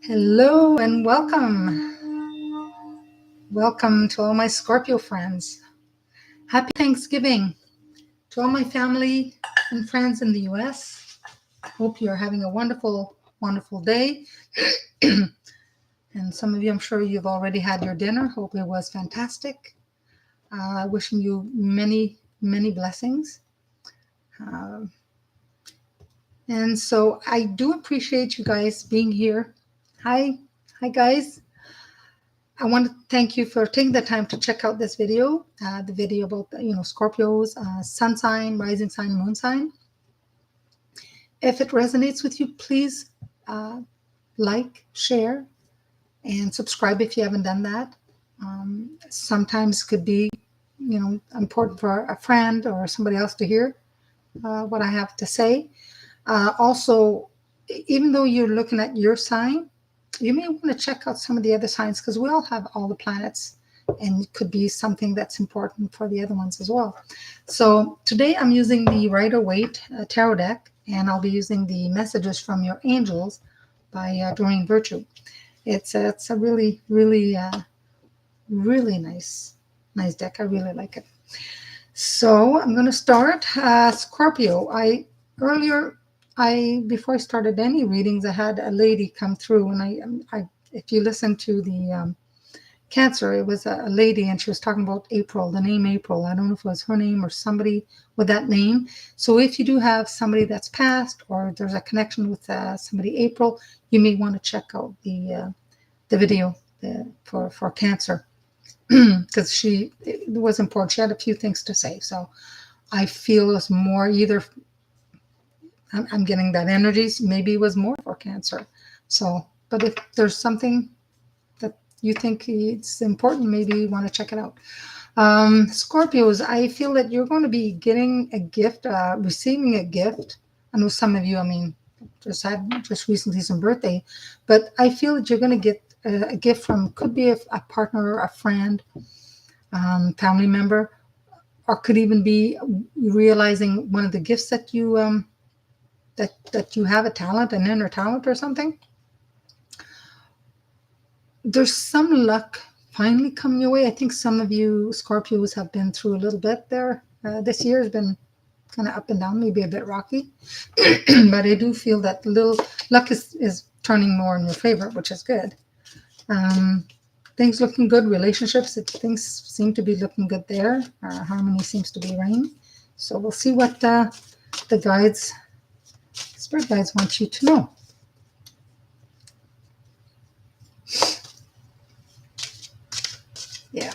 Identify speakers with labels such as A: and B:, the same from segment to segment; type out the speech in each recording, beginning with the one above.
A: Hello and welcome. Welcome to all my Scorpio friends. Happy Thanksgiving to all my family and friends in the US. Hope you're having a wonderful, wonderful day. And some of you, I'm sure you've already had your dinner. Hope it was fantastic. Wishing you many, many blessings. And so I do appreciate you guys being here. Hi, guys. I want to thank you for taking the time to check out this video, the video about Scorpio's sun sign, rising sign, moon sign. If it resonates with you, please like, share, and subscribe if you haven't done that. Sometimes it could be, important for a friend or somebody else to hear what I have to say. Also, even though you're looking at your sign, you may want to check out some of the other signs because we all have all the planets and it could be something that's important for the other ones as well. So today I'm using the Waite tarot deck, and I'll be using the Messages from Your Angels by Doreen Virtue. It's a really, really, really nice deck. I really like it. So I'm going to start. Scorpio. Before I started any readings, I had a lady come through, and I if you listen to the Cancer, it was a lady, and she was talking about April, the name April. I don't know if it was her name or somebody with that name. So if you do have somebody that's passed, or there's a connection with somebody April, you may want to check out the video for Cancer, because it was important. She had a few things to say, so I feel it was more either. I'm getting that energies. Maybe it was more for Cancer. So, but if there's something that you think it's important, maybe you want to check it out. Scorpios, I feel that you're going to be getting a gift, receiving a gift. I know some of you, just recently some birthday, but I feel that you're going to get a gift from, could be a partner, a friend, family member, or could even be realizing one of the gifts that you that you have a talent, an inner talent or something. There's some luck finally coming your way. I think some of you Scorpios have been through a little bit there. This year has been kind of up and down, maybe a bit rocky. But I do feel that little luck is turning more in your favor, which is good. Things looking good. Relationships, things seem to be looking good there. Harmony seems to be reigning. So we'll see what the Spirit guides want you to know. Yeah.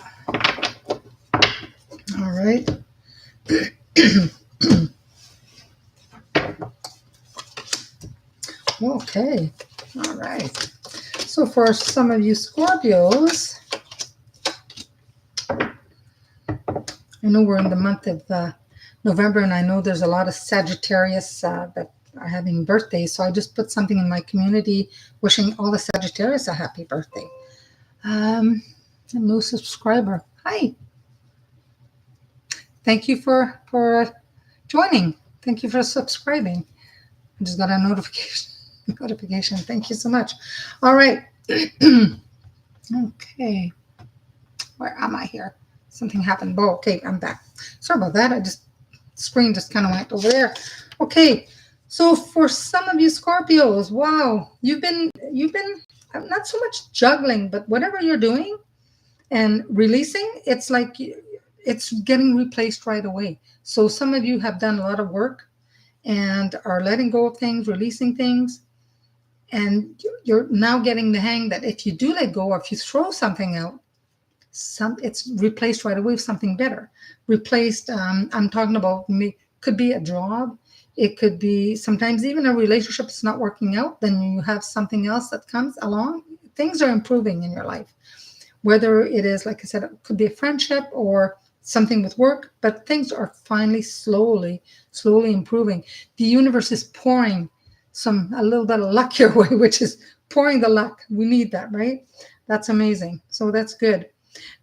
A: All right. Okay. All right. So for some of you Scorpios, I know we're in the month of November, and I know there's a lot of Sagittarius that are having birthdays. So I just put something in my community wishing all the Sagittarius a happy birthday. A new subscriber. Hi. Thank you for joining. Thank you for subscribing. I just got a notification. Thank you so much. All right. Okay. Where am I here? Something happened. Oh, okay, I'm back. Sorry about that. Screen just kind of went over there. Okay. So for some of you Scorpios, wow, you've been not so much juggling, but whatever you're doing and releasing, it's like it's getting replaced right away. So some of you have done a lot of work and are letting go of things, releasing things, and you're now getting the hang that if you do let go, or if you throw something out, it's replaced right away with something better. Replaced, I'm talking about, could be a job. It could be sometimes even a relationship that's not working out. Then you have something else that comes along. Things are improving in your life. Whether it is, like I said, it could be a friendship or something with work, but things are finally slowly improving. The universe is pouring a little bit of luck your way, which is pouring the luck. We need that, right? That's amazing. So that's good.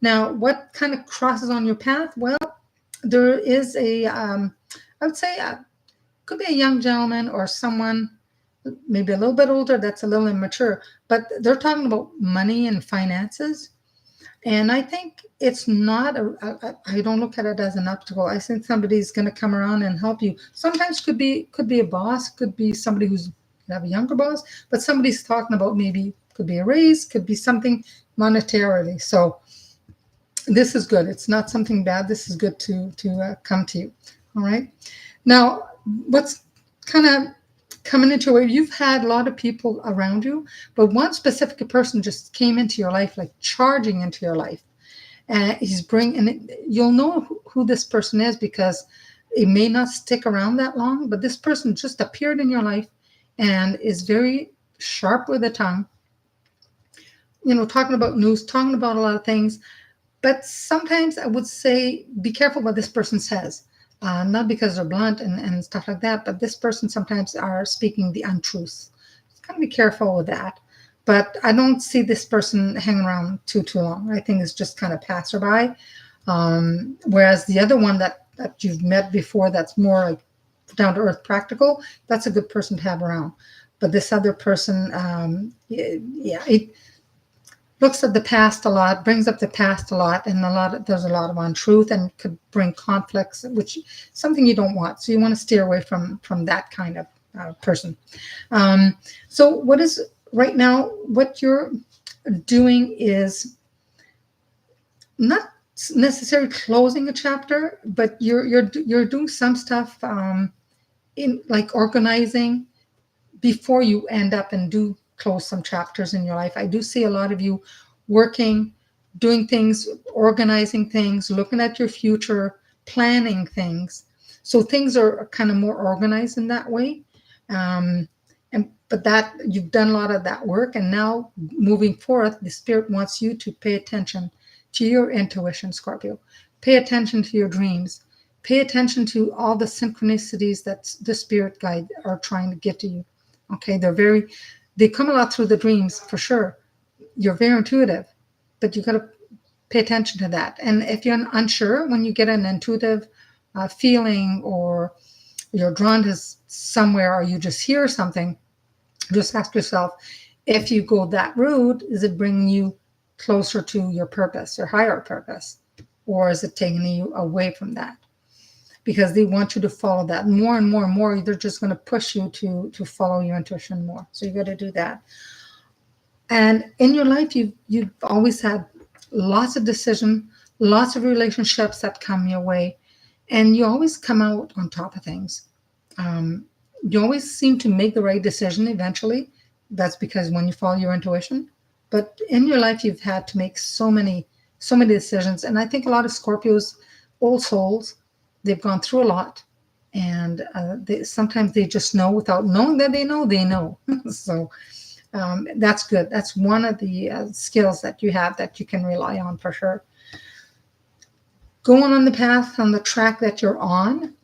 A: Now, what kind of crosses on your path? Well, there is I would say, could be a young gentleman or someone maybe a little bit older, that's a little immature, but they're talking about money and finances. And I think it's not I don't look at it as an obstacle. I think somebody's going to come around and help you. Sometimes could be a boss, could be somebody who's have a younger boss, but somebody's talking about maybe could be a raise, could be something monetarily. So this is good. It's not something bad. This is good to come to you. All right. Now, what's kind of coming into your way? You've had a lot of people around you, but one specific person just came into your life, like charging into your life. He's bringing, and you'll know who this person is because it may not stick around that long, but this person just appeared in your life and is very sharp with the tongue, talking about news, talking about a lot of things. But sometimes I would say be careful what this person says. Not because they're blunt and stuff like that, but this person sometimes are speaking the untruths. So kind of be careful with that. But I don't see this person hanging around too long. I think it's just kind of passerby. Whereas the other one that you've met before, that's more like down to earth, practical. That's a good person to have around. But this other person, it looks at the past a lot, brings up the past a lot, and there's a lot of untruth and could bring conflicts, which is something you don't want. So you want to steer away from that kind of person. So what is right now? What you're doing is not necessarily closing a chapter, but you're doing some stuff in like organizing before you end up and do close some chapters in your life. I do see a lot of you working, doing things, organizing things, looking at your future, planning things. So things are kind of more organized in that way. But that you've done a lot of that work, and now moving forth, the spirit wants you to pay attention to your intuition, Scorpio. Pay attention to your dreams. Pay attention to all the synchronicities that the spirit guide are trying to get to you. Okay, they come a lot through the dreams for sure. You're very intuitive, but you got to pay attention to that. And if you're unsure, when you get an intuitive feeling, or you're drawn to somewhere, or you just hear something, just ask yourself, if you go that route, is it bringing you closer to your purpose, your higher purpose, or is it taking you away from that? Because they want you to follow that more and more and more. They're just going to push you to follow your intuition more. So you got to do that. And in your life, you've always had lots of decision, lots of relationships that come your way, and you always come out on top of things. You always seem to make the right decision eventually. That's because when you follow your intuition. But in your life, you've had to make so many decisions. And I think a lot of Scorpios, old souls, they've gone through a lot. And sometimes they just know without knowing that they know. So that's good. That's one of the skills that you have that you can rely on for sure. Going on the path, on the track that you're on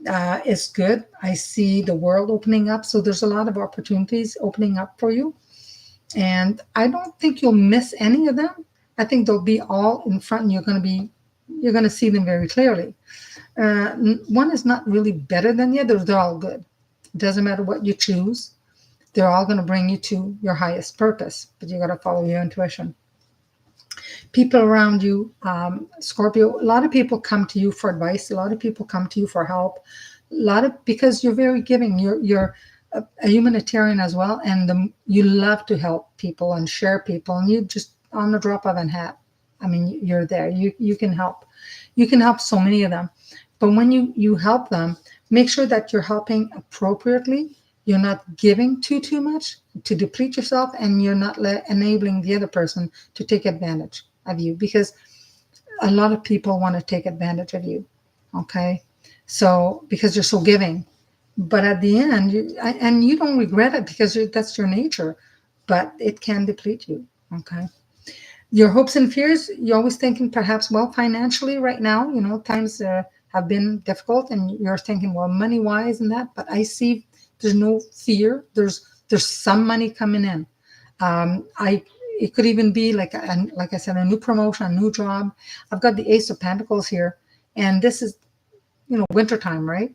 A: is good. I see the world opening up. So there's a lot of opportunities opening up for you. And I don't think you'll miss any of them. I think they'll be all in front, and you're going to see them very clearly. One is not really better than the other. They're all good. It doesn't matter what you choose. They're all going to bring you to your highest purpose, but you got to follow your intuition. People around you, Scorpio, a lot of people come to you for advice. A lot of people come to you for help. Because you're very giving. You're a humanitarian as well, and you love to help people and share people, and you just on the drop of a hat. I mean, you're there. You can help. You can help so many of them. But when you help them, make sure that you're helping appropriately. You're not giving too much to deplete yourself, and you're not enabling the other person to take advantage of you, because a lot of people want to take advantage of you. Okay, so because you're so giving, but at the end, you don't regret it because that's your nature, but it can deplete you. Okay. Your hopes and fears, you're always thinking perhaps, well, financially right now, times have been difficult, and you're thinking, well, money wise and that, but I see there's no fear. There's some money coming in. It could even be like I said, a new promotion, a new job. I've got the Ace of Pentacles here, and this is, wintertime, right?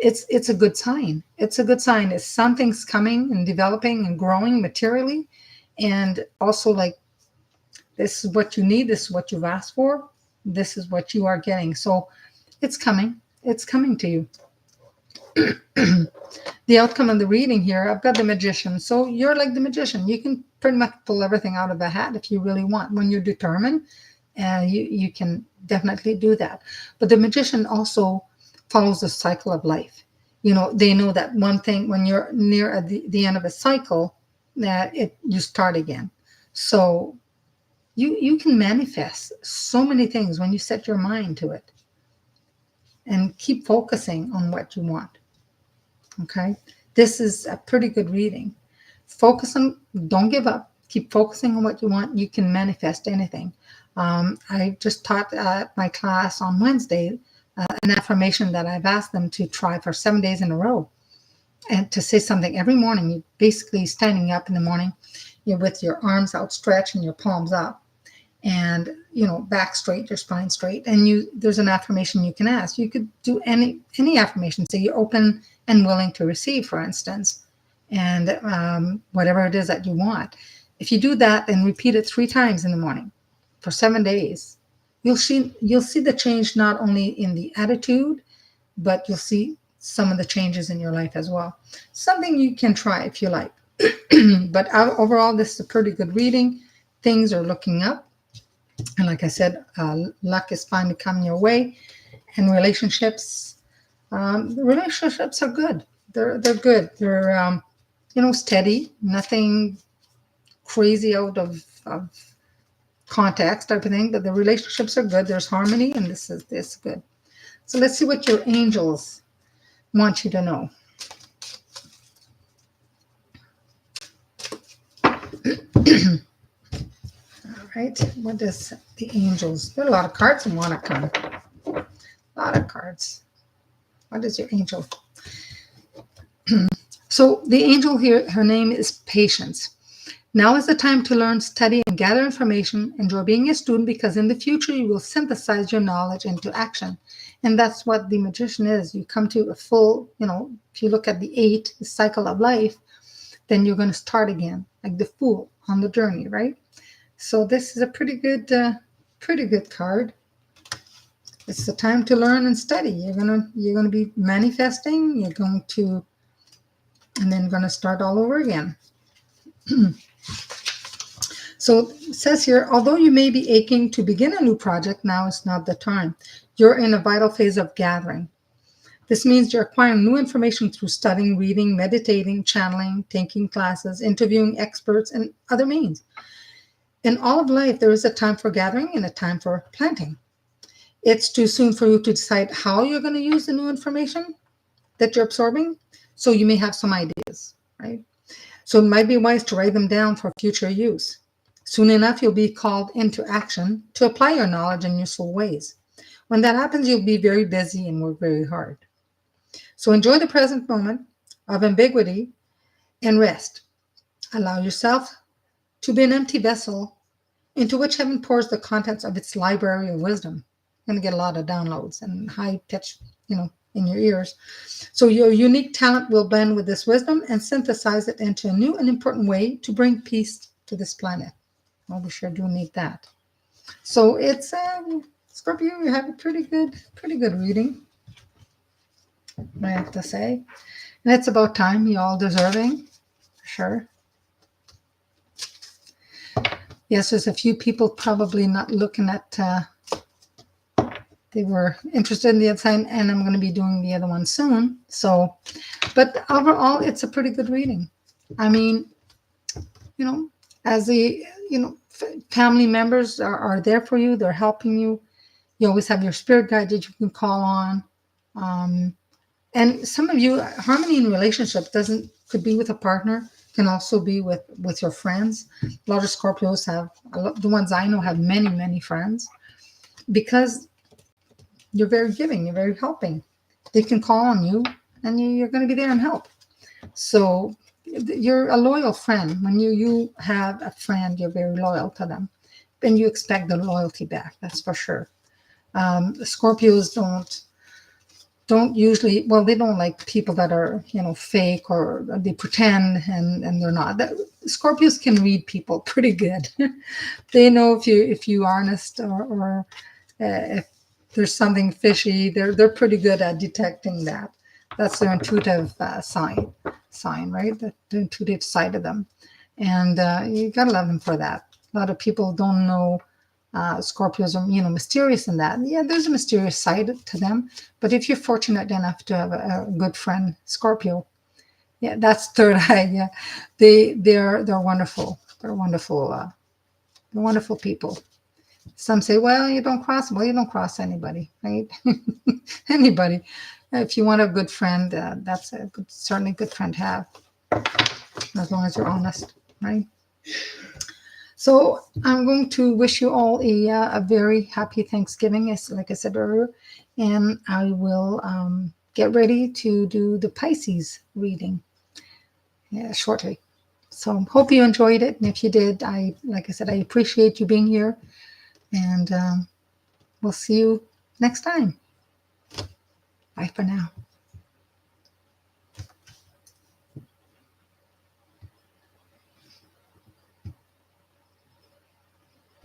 A: it's a good sign. It's a good sign. It's something's coming and developing and growing materially, and also like this is what you need. This is what you've asked for. This is what you are getting. So it's coming. It's coming to you. The outcome of the reading here, I've got the Magician. So you're like the Magician. You can pretty much pull everything out of the hat if you really want. When you're determined, you can definitely do that. But the Magician also follows the cycle of life. They know that one thing, when you're near at the end of a cycle, that you start again. So you can manifest so many things when you set your mind to it and keep focusing on what you want. Okay, this is a pretty good reading. Don't give up. Keep focusing on what you want. You can manifest anything. I just taught my class on Wednesday an affirmation that I've asked them to try for 7 days in a row, and to say something every morning. You basically standing up in the morning, you're with your arms outstretched and your palms up, and back straight, your spine straight, and there's an affirmation you can ask. You could do any affirmation. Say you're open and willing to receive, for instance, and whatever it is that you want. If you do that and repeat it 3 times in the morning for 7 days, you'll see the change, not only in the attitude, but you'll see some of the changes in your life as well. Something you can try if you like. But overall, this is a pretty good reading. Things are looking up. And like I said, luck is finally coming your way. And relationships are good. They're good. They're, steady. Nothing crazy out of context type of thing. But the relationships are good. There's harmony, and this is good. So let's see what your angels want you to know. Right? What is the angels? There are a lot of cards in one come. A lot of cards. What is your angel? So the angel here, her name is Patience. Now is the time to learn, study, and gather information. Enjoy being a student, because in the future you will synthesize your knowledge into action. And that's what the Magician is. You come to a full, if you look at the 8, the cycle of life, then you're going to start again, like the Fool on the journey, right? So this is a pretty good card. It's the time to learn and study. You're gonna be manifesting. You're going to, and then going to start all over again. So it says here, although you may be aching to begin a new project, now is not the time. You're in a vital phase of gathering. This means you're acquiring new information through studying, reading, meditating, channeling, taking classes, interviewing experts, and other means. In all of life, there is a time for gathering and a time for planting. It's too soon for you to decide how you're going to use the new information that you're absorbing. So you may have some ideas, right? So it might be wise to write them down for future use. Soon enough, you'll be called into action to apply your knowledge in useful ways. When that happens, you'll be very busy and work very hard. So enjoy the present moment of ambiguity and rest. Allow yourself to be an empty vessel into which heaven pours the contents of its library of wisdom. You're going to get a lot of downloads and high pitch, in your ears. So your unique talent will blend with this wisdom and synthesize it into a new and important way to bring peace to this planet. Well, we sure do need that. So it's Scorpio. You have a pretty good reading, I have to say, and it's about time. You're all deserving, for sure. Yes, there's a few people probably not looking at. They were interested in the other side, and I'm going to be doing the other one soon. So, but overall, it's a pretty good reading. I mean, as the family members are there for you. They're helping you. You always have your spirit guide that you can call on. And some of you, harmony in relationship could be with a partner, can also be with your friends. A lot of Scorpios the ones I know have many, many friends, because you're very giving, you're very helping. They can call on you, and you're going to be there and help. So you're a loyal friend. When you have a friend, you're very loyal to them, and you expect the loyalty back. That's for sure. Scorpios don't don't usually, well, they don't like people that are, fake, or they pretend, and they're not. Scorpios can read people pretty good. They know if you honest, or if there's something fishy. They're pretty good at detecting that. That's their intuitive sign, right? The intuitive side of them, and you gotta love them for that. A lot of people don't know Scorpios are, mysterious in that. Yeah, there's a mysterious side to them. But if you're fortunate enough to have a good friend, Scorpio, yeah, that's third eye. Yeah, they're wonderful. They're wonderful. They're wonderful people. Some say, well, you don't cross. Well, you don't cross anybody, right? Anybody. If you want a good friend, that's certainly a good friend to have, as long as you're honest, right? So I'm going to wish you all a very happy Thanksgiving, as like I said earlier, and I will get ready to do the Pisces reading shortly. So hope you enjoyed it, and if you did, like I said, I appreciate you being here, and we'll see you next time. Bye for now.